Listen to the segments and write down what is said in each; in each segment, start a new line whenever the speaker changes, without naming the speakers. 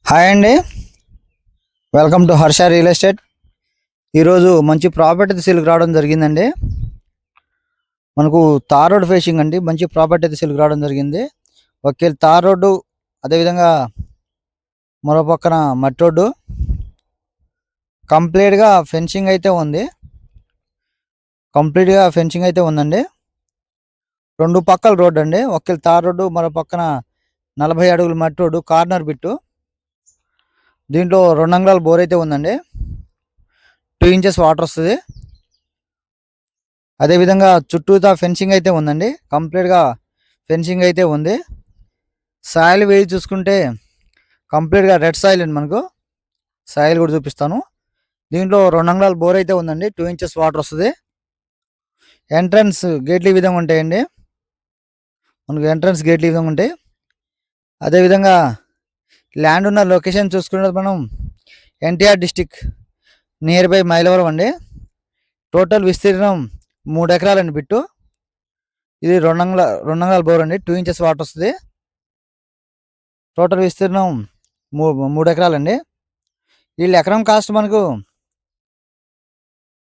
Hi అండి. Welcome to Harsha real estate. ఈరోజు మంచి ప్రాపర్టీ సేల్కి రావడం జరిగిందండి. మనకు తార్ రోడ్ ఫేసింగ్ అండి. మంచి ప్రాపర్టీ అయితే సేల్కి రావడం జరిగింది. ఒకే తార్ రోడ్డు, అదేవిధంగా మరో పక్కన మట్టి రోడ్డు, కంప్లీట్గా ఫెన్సింగ్ అయితే ఉంది. ఉందండి. రెండు పక్కల రోడ్డు అండి. ఒకే తార్ రోడ్డు, మరో పక్కన 40 అడుగుల మట్టి రోడ్డు, కార్నర్ బిట్టు. దీంట్లో 2 అంగుళాల బోర్ అయితే ఉందండి. 2 ఇంచెస్ వాటర్ వస్తుంది. అదేవిధంగా చుట్టూతా ఫెన్సింగ్ అయితే ఉందండి. కంప్లీట్గా ఫెన్సింగ్ అయితే ఉంది. సాయిల్ వేసి చూసుకుంటే కంప్లీట్గా రెడ్ సాయిల్ అండి. మనకు సాయిల్ కూడా చూపిస్తాను. దీంట్లో 2 అంగుళాల బోర్ అయితే ఉందండి. 2 ఇంచెస్ వాటర్ వస్తుంది. ఎంట్రన్స్ గేట్లు ఈ విధంగా ఉంటాయండి. మనకు ఎంట్రన్స్ గేట్లు ఈ విధంగా ఉంటాయి. అదేవిధంగా ల్యాండ్ ఉన్న లొకేషన్ చూసుకున్నది మనం NTR district near by Mylavaram అండి. టోటల్ విస్తీర్ణం 3 ఎకరాలండి బిట్టు. ఇది 2 అంగుళాల బోర్ అండి. 2 ఇంచెస్ వాటర్ వస్తుంది. టోటల్ విస్తీర్ణం 3 ఎకరాలండి. వీళ్ళు ఎకరం కాస్ట్ మనకు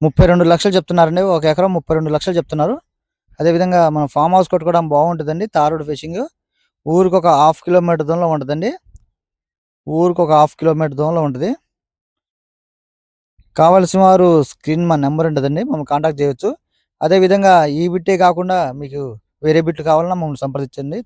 32 లక్షలు చెప్తున్నారండి. ఒక ఎకరం 32 లక్షలు చెప్తున్నారు. అదేవిధంగా మన ఫామ్ హౌస్ కట్టుకోవడం బాగుంటుందండి. తార్ రోడ్ ఫేసింగ్ ఊరికి ఒక 1/2 కిలోమీటర్ దూరంలో ఉంటుందండి. ఉంటుంది. కావలసిన వారు స్క్రీన్ మా నెంబర్ ఉంటుందండి, మమ్మల్ని కాంటాక్ట్ చేయవచ్చు. అదేవిధంగా ఈ బిట్టే కాకుండా మీకు వేరే బిట్లు కావాలన్నా మమ్మల్ని సంప్రదించండి.